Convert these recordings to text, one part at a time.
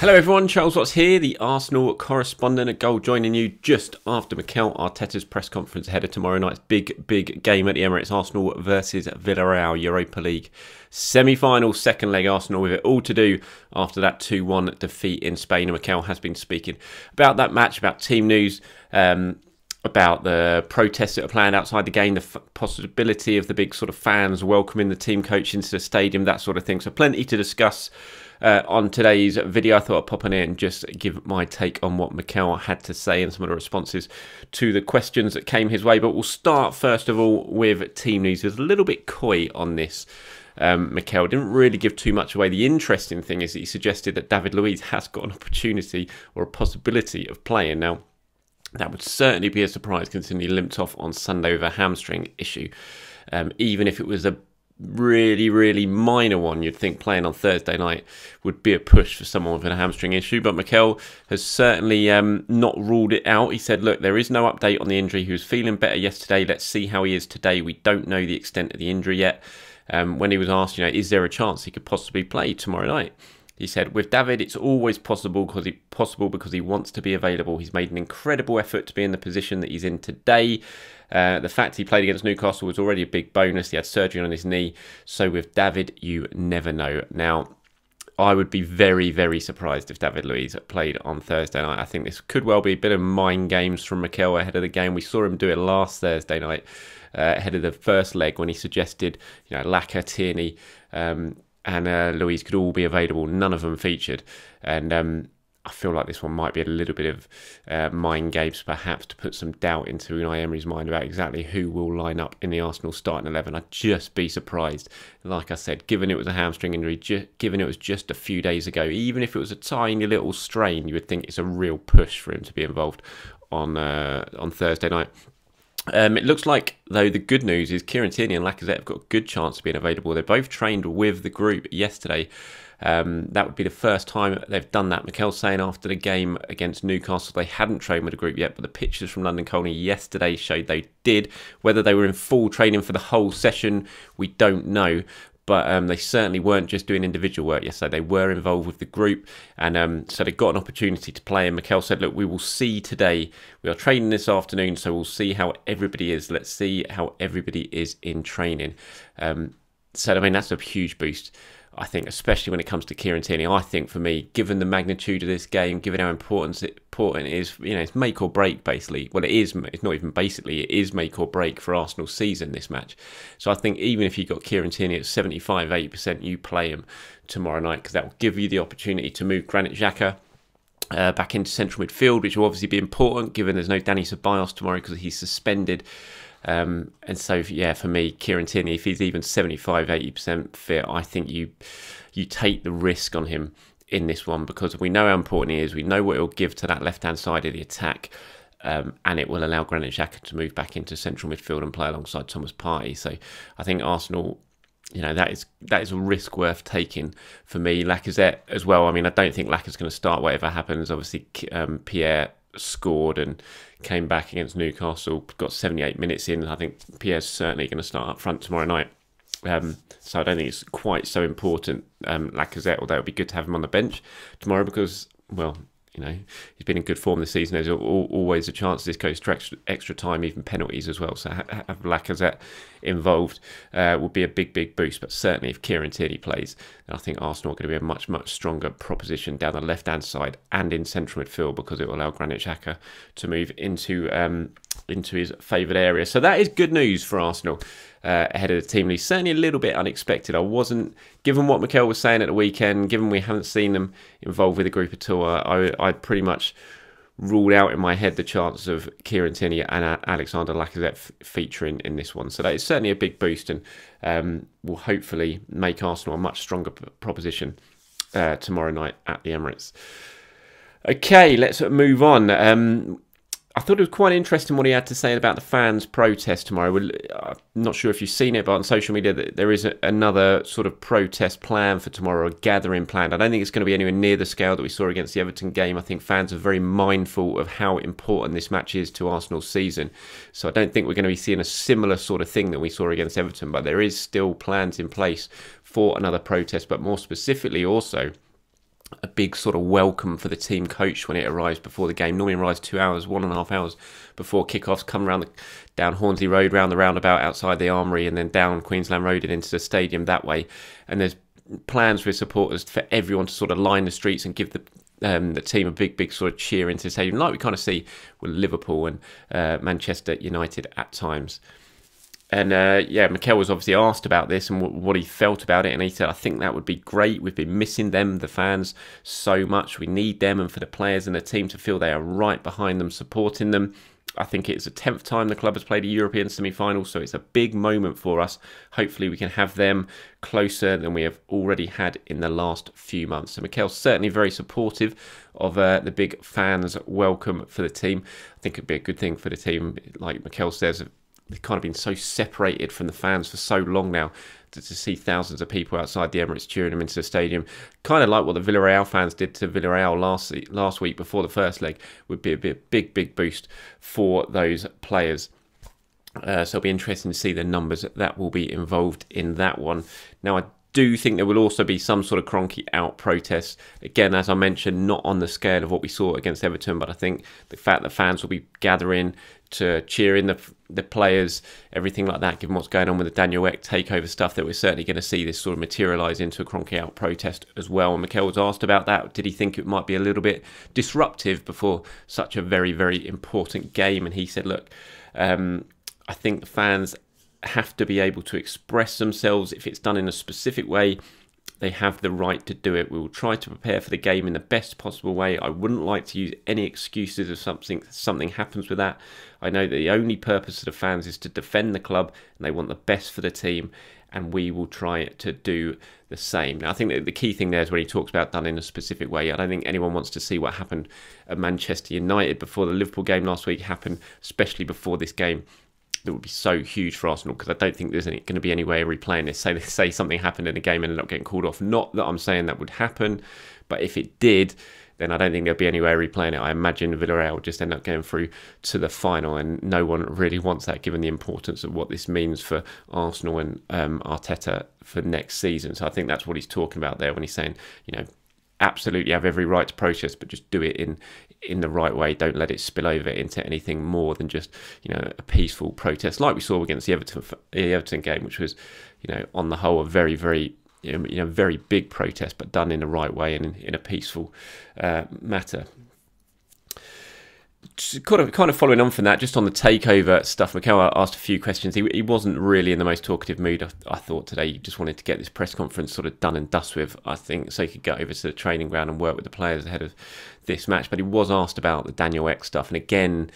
Hello everyone, Charles Watts here, the Arsenal correspondent at Goal, joining you just after Mikel Arteta's press conference ahead of tomorrow night's big game at the Emirates. Arsenal versus Villarreal, Europa League semi-final, second leg. Arsenal with it all to do after that 2-1 defeat in Spain. And Mikel has been speaking about that match, about team news, about the protests that are planned outside the game, the possibility of the big sort of fans welcoming the team coach into the stadium, that sort of thing. So plenty to discuss on today's video. I thought I'd pop in here and just give my take on what Mikel had to say and some of the responses to the questions that came his way. But we'll start first of all with team news. He was a little bit coy on this. Mikel didn't really give too much away. The interesting thing is that he suggested that David Luiz has got an opportunity or a possibility of playing. Now, that would certainly be a surprise considering he limped off on Sunday with a hamstring issue. Even if it was a really minor one, you'd think playing on Thursday night would be a push for someone with a hamstring issue. But Mikel has certainly not ruled it out. He said, look, there is no update on the injury. He was feeling better yesterday. Let's see how he is today. We don't know the extent of the injury yet. When he was asked, is there a chance he could possibly play tomorrow night? He said, with David, it's always possible because he wants to be available. He's made an incredible effort to be in the position that he's in today. The fact he played against Newcastle was already a big bonus. He had surgery on his knee. So with David, you never know. Now, I would be very surprised if David Luiz played on Thursday night. I think this could well be a bit of mind games from Mikel ahead of the game. We saw him do it last Thursday night ahead of the first leg when he suggested, Lacazette, Tierney, and Luiz could all be available. None of them featured. And I feel like this one might be a little bit of mind games, perhaps, to put some doubt into Unai Emery's mind about exactly who will line up in the Arsenal starting 11. I'd just be surprised, like I said, given it was a hamstring injury, given it was just a few days ago, even if it was a tiny little strain, you would think it's a real push for him to be involved on Thursday night. It looks like, though, the good news is Kieran, Tierney and Lacazette have got a good chance of being available. They both trained with the group yesterday. That would be the first time they've done that. Mikel's saying after the game against Newcastle they hadn't trained with the group yet, but the pictures from London Colney yesterday showed they did. Whether they were in full training for the whole session, we don't know. But they certainly weren't just doing individual work yesterday. They were involved with the group. And so they got an opportunity to play. And Mikel said, look, we will see today. We are training this afternoon, so we'll see how everybody is. Let's see how everybody is in training. So, I mean, that's a huge boost, I think, especially when it comes to Kieran Tierney. I think, for me, given the magnitude of this game, given how important it is, it's make or break, basically. Well, it is. It's not even basically. It is make or break for Arsenal's season, this match. So I think even if you got Kieran Tierney at 75, 80%, you play him tomorrow night, because that will give you the opportunity to move Granit Xhaka back into central midfield, which will obviously be important, given there's no Dani Ceballos tomorrow because he's suspended. And so, yeah, for me, Kieran Tierney, if he's even 75, 80% fit, I think you take the risk on him in this one, because we know how important he is. We know what it'll give to that left-hand side of the attack, and it will allow Granit Xhaka to move back into central midfield and play alongside Thomas Partey. So I think Arsenal, that is a risk worth taking for me. Lacazette as well. I mean, I don't think Lacazette's going to start whatever happens. Obviously, Pierre scored and came back against Newcastle, got 78 minutes in. I think Pierre's certainly going to start up front tomorrow night. So I don't think it's quite so important, Lacazette, although it would be good to have him on the bench tomorrow because, well, he's been in good form this season. There's always a chance this goes to extra time, even penalties as well. So have Lacazette involved would be a big boost. But certainly if Kieran Tierney plays, then I think Arsenal are going to be a much stronger proposition down the left-hand side and in central midfield, because it will allow Granit Xhaka to move into his favoured area. So that is good news for Arsenal ahead of the team league. Certainly a little bit unexpected. I wasn't, given what Mikel was saying at the weekend, given we haven't seen them involved with the group at all, I'd pretty much ruled out in my head the chance of Kieran Tierney and Alexandre Lacazette featuring in this one. So that is certainly a big boost, and will hopefully make Arsenal a much stronger proposition tomorrow night at the Emirates. Okay, let's move on. I thought it was quite interesting what he had to say about the fans' protest tomorrow. I'm not sure if you've seen it, but on social media there is another sort of protest plan for tomorrow, a gathering plan. I don't think it's going to be anywhere near the scale that we saw against the Everton game. I think fans are very mindful of how important this match is to Arsenal's season. So I don't think we're going to be seeing a similar sort of thing that we saw against Everton, but there is still plans in place for another protest, but more specifically also a big sort of welcome for the team coach when it arrives before the game. Normally arrives 2 hours, 1.5 hours before kickoffs. Come down Hornsey Road, round the roundabout outside the Armoury, and then down Queensland Road and into the stadium that way. And there's plans with supporters for everyone to sort of line the streets and give the team a big sort of cheer into the stadium, like we kind of see with Liverpool and Manchester United at times. And Mikel was obviously asked about this and what he felt about it, and he said, I think that would be great. We've been missing them, the fans, so much. We need them, and for the players and the team to feel they are right behind them, supporting them. I think it's the 10th time the club has played a European semi-final, so it's a big moment for us. Hopefully we can have them closer than we have already had in the last few months. So Mikel's certainly very supportive of the big fans' welcome for the team. I think it'd be a good thing for the team, like Mikel says. They've kind of been so separated from the fans for so long now, to see thousands of people outside the Emirates cheering them into the stadium. Kind of like what the Villarreal fans did to Villarreal last week before the first leg would be a big boost for those players. So it'll be interesting to see the numbers that will be involved in that one. Now, I do think there will also be some sort of cronky out protests. Again, as I mentioned, not on the scale of what we saw against Everton, but I think the fact that fans will be gathering to cheer in the players, everything like that, given what's going on with the Daniel Ek takeover stuff, that we're certainly going to see this sort of materialise into a cronky out protest as well. And Mikel was asked about that. Did he think it might be a little bit disruptive before such a very important game? And he said, look, I think the fans have to be able to express themselves. If it's done in a specific way, they have the right to do it. We will try to prepare for the game in the best possible way. I wouldn't like to use any excuses if something happens with that. I know that the only purpose of the fans is to defend the club, and they want the best for the team, and we will try to do the same. Now, I think that the key thing there is when he talks about done in a specific way. I don't think anyone wants to see what happened at Manchester United before the Liverpool game last week happened, especially before this game. That would be so huge for Arsenal, because I don't think there's going to be any way of replaying this. Say something happened in a game and ended up getting called off. Not that I'm saying that would happen, but if it did, then I don't think there'll be any way of replaying it. I imagine Villarreal will just end up going through to the final, and no one really wants that, given the importance of what this means for Arsenal and Arteta for next season. So I think that's what he's talking about there when he's saying, you know, absolutely have every right to protest, but just do it in the right way. Don't let it spill over into anything more than just, you know, a peaceful protest, like we saw against the Everton game, which was, you know, on the whole a very very big protest, but done in the right way and in a peaceful matter. Kind of following on from that, just on the takeover stuff, Mikel asked a few questions. He wasn't really in the most talkative mood, I thought, today. He just wanted to get this press conference sort of done and dust with, I think, so he could get over to the training ground and work with the players ahead of this match. But he was asked about the Daniel Ek stuff, and again,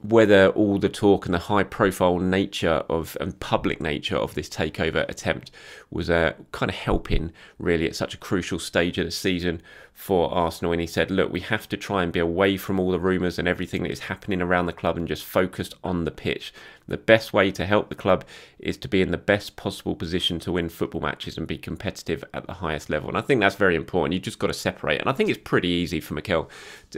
whether all the talk and the high-profile nature and public nature of this takeover attempt was kind of helping, really, at such a crucial stage of the season for Arsenal. And he said, look, we have to try and be away from all the rumours and everything that is happening around the club and just focused on the pitch. The best way to help the club is to be in the best possible position to win football matches and be competitive at the highest level. And I think that's very important. You've just got to separate. And I think it's pretty easy for Mikel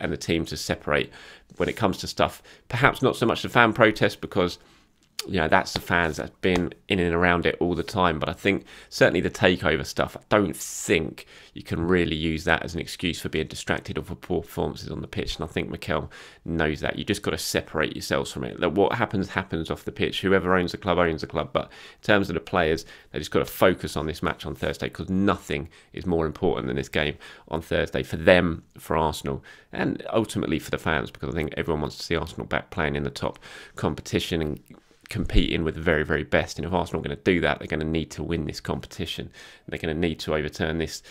and the team to separate when it comes to stuff. Perhaps not so much the fan protest, because, you know, that's the fans that's been in and around it all the time. But I think certainly the takeover stuff, I don't think you can really use that as an excuse for being distracted or for poor performances on the pitch. And I think Mikel knows that. You just got to separate yourselves from it. Like, what happens off the pitch. Whoever owns the club owns the club. But in terms of the players, they just got to focus on this match on Thursday, because nothing is more important than this game on Thursday for them, for Arsenal, and ultimately for the fans, because I think everyone wants to see Arsenal back playing in the top competition and competing with the very best. And if Arsenal are going to do that, they're going to need to win this competition. They're going to need to overturn this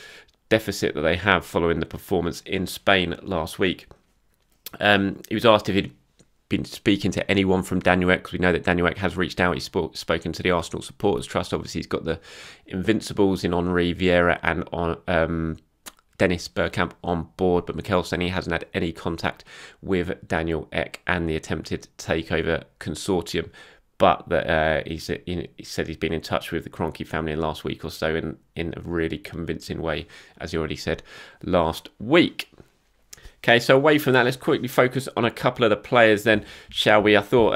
deficit that they have following the performance in Spain last week. He was asked if he'd been speaking to anyone from Daniel Ek, because we know that Daniel Ek has reached out. He's spoken to the Arsenal Supporters Trust. Obviously, he's got the Invincibles in Henry, Vieira and Dennis Bergkamp on board, but Mikel saying he hasn't had any contact with Daniel Ek and the attempted takeover consortium. But that he said he's been in touch with the Kroenke family in the last week or so in a really convincing way, as he already said last week. Okay, so away from that, let's quickly focus on a couple of the players then, shall we? I thought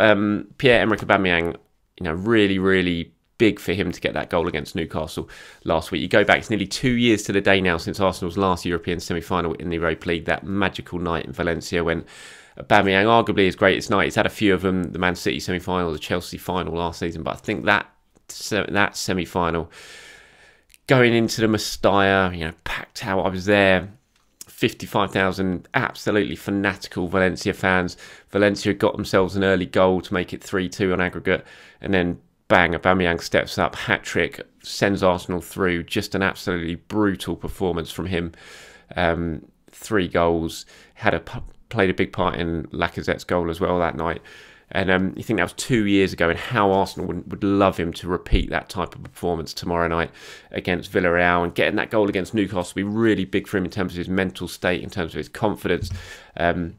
Pierre-Emerick Aubameyang, really, really big for him to get that goal against Newcastle last week. You go back, it's nearly 2 years to the day now since Arsenal's last European semi-final in the Europa League, that magical night in Valencia when Aubameyang, arguably his greatest night. He's had a few of them, the Man City semi-final, the Chelsea final last season, but I think that semi-final, going into the Mestalla, packed out, I was there, 55,000 absolutely fanatical Valencia fans. Valencia got themselves an early goal to make it 3-2 on aggregate, and then bang, Aubameyang steps up, hat-trick, sends Arsenal through. Just an absolutely brutal performance from him. 3 goals, played a big part in Lacazette's goal as well that night. And you think that was 2 years ago, and how Arsenal would love him to repeat that type of performance tomorrow night against Villarreal, and getting that goal against Newcastle will be really big for him in terms of his mental state, in terms of his confidence. Mikel's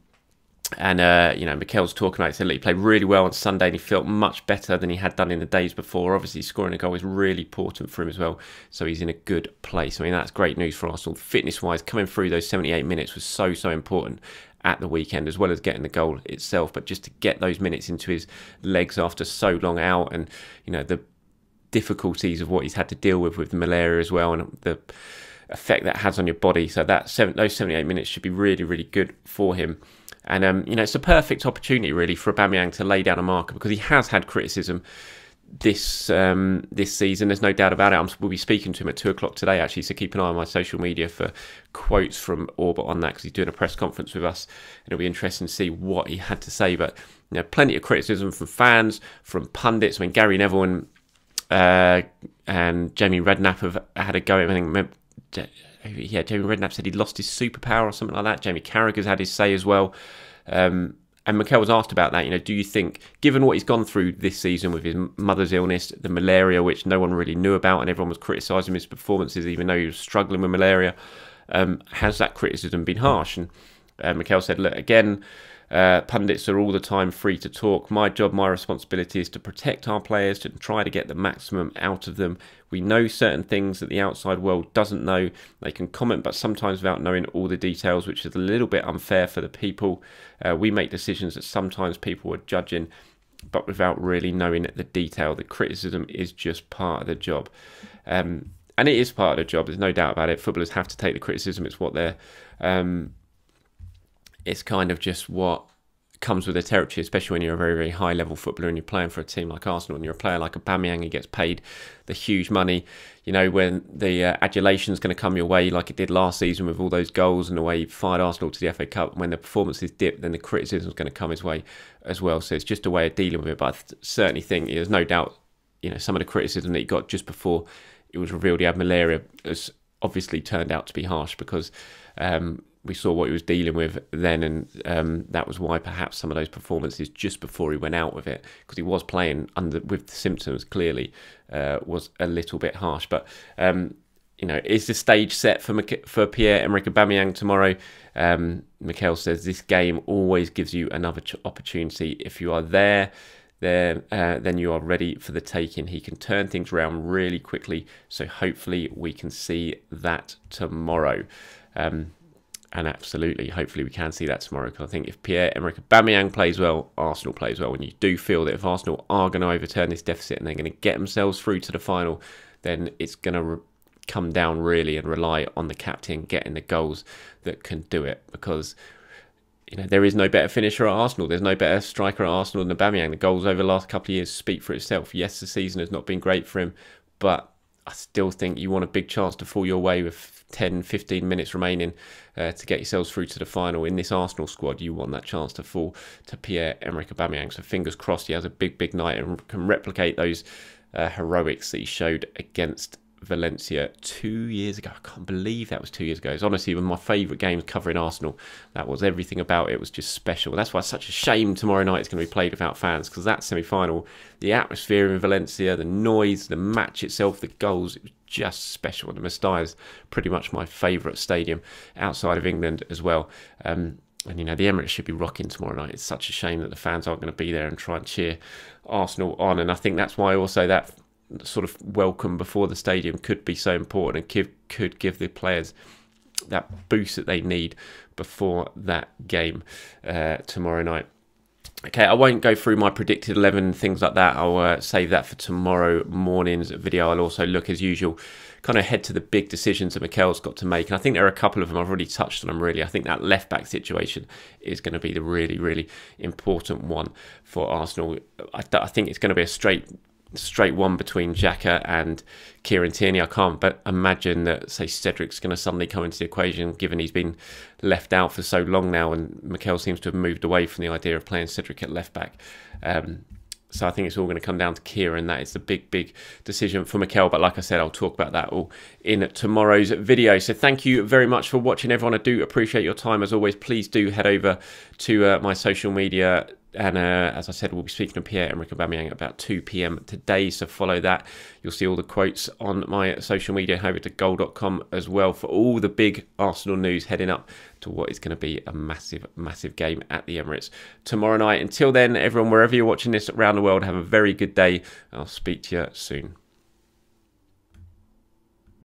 talking about it, said he played really well on Sunday and he felt much better than he had done in the days before. Obviously, scoring a goal is really important for him as well, so he's in a good place. I mean, that's great news for Arsenal. Fitness-wise, coming through those 78 minutes was so important at the weekend, as well as getting the goal itself, but just to get those minutes into his legs after so long out, and the difficulties of what he's had to deal with the malaria as well, and the effect that has on your body. So those 78 minutes should be really, really good for him. And it's a perfect opportunity really for Aubameyang to lay down a marker, because he has had criticism this season. There's no doubt about it. We'll be speaking to him at 2 o'clock today, actually, so keep an eye on my social media for quotes from Orbit on that, because he's doing a press conference with us, and it'll be interesting to see what he had to say. But plenty of criticism from fans, from pundits. I mean, Gary Neville and Jamie Redknapp have had a go at everything. Jamie Redknapp said he'd lost his superpower or something like that. Jamie Carragher's had his say as well. And Mikel was asked about that. Do you think, given what he's gone through this season with his mother's illness, the malaria, which no one really knew about, and everyone was criticising his performances, even though he was struggling with malaria, has that criticism been harsh? And Mikel said, look, again, pundits are all the time free to talk. My job, my responsibility is to protect our players, to try to get the maximum out of them. We know certain things that the outside world doesn't know. They can comment, but sometimes without knowing all the details, which is a little bit unfair for the people. We make decisions that sometimes people are judging, but without really knowing the detail. The criticism is just part of the job. And it is part of the job, there's no doubt about it. Footballers have to take the criticism. It's what they're... it's kind of just what comes with the territory, especially when you're a very, very high-level footballer and you're playing for a team like Arsenal, and you're a player like Aubameyang who gets paid the huge money. When the adulation's going to come your way, like it did last season with all those goals and the way he fired Arsenal to the FA Cup, when the performances dip, then the criticism's going to come his way as well. So it's just a way of dealing with it. But I certainly think there's no doubt, some of the criticism that he got just before it was revealed he had malaria has obviously turned out to be harsh, because we saw what he was dealing with then, and that was why perhaps some of those performances just before he went out with it, because he was playing with the symptoms clearly, was a little bit harsh. But is the stage set for Pierre-Emerick Aubameyang tomorrow? Mikel says this game always gives you another opportunity. If you are there, then you are ready for the taking. He can turn things around really quickly, so hopefully we can see that tomorrow. And absolutely, hopefully we can see that tomorrow, because I think if Pierre-Emerick Aubameyang plays well, Arsenal plays well. And you do feel that if Arsenal are going to overturn this deficit and they're going to get themselves through to the final, then it's going to come down really and rely on the captain getting the goals that can do it. Because there is no better finisher at Arsenal. There's no better striker at Arsenal than Aubameyang. The goals over the last couple of years speak for itself. Yes, the season has not been great for him, but I still think you want a big chance to fall your way with 10, 15 minutes remaining to get yourselves through to the final. In this Arsenal squad, you want that chance to fall to Pierre-Emerick Aubameyang. So fingers crossed he has a big, big night and can replicate those heroics that he showed against Valencia 2 years ago. I can't believe that was 2 years ago. It's honestly one of my favourite games covering Arsenal. That was everything about it was just special. That's why it's such a shame tomorrow night it's going to be played without fans, because that semi-final, the atmosphere in Valencia, the noise, the match itself, the goals, it was just special. And the Mestalla is pretty much my favourite stadium outside of England as well. And, you know, the Emirates should be rocking tomorrow night. It's such a shame that the fans aren't going to be there and try and cheer Arsenal on. And I think that's why also that sort of welcome before the stadium could be so important and could give the players that boost that they need before that game tomorrow night. Okay, I won't go through my predicted 11 and things like that. I'll save that for tomorrow morning's video. I'll also look, as usual, kind of head to the big decisions that Mikel's got to make. And I think there are a couple of them. I've already touched on them, really. I think that left-back situation is going to be the really, really important one for Arsenal. I think it's going to be a straight one between Xhaka and Kieran Tierney. I can't but imagine that, say, Cedric's going to suddenly come into the equation, given he's been left out for so long now, and Mikel seems to have moved away from the idea of playing Cedric at left back. So I think it's all going to come down to Kieran. That is the big decision for Mikel. But like I said, I'll talk about that all in tomorrow's video. So thank you very much for watching, everyone. I do appreciate your time. As always, please do head over to my social media. And as I said, we'll be speaking to Pierre-Emerick Aubameyang at about 2 PM today. So follow that. You'll see all the quotes on my social media. Head over to goal.com as well for all the big Arsenal news heading up to what is going to be a massive game at the Emirates tomorrow night. Until then, everyone, wherever you're watching this around the world, have a very good day. I'll speak to you soon.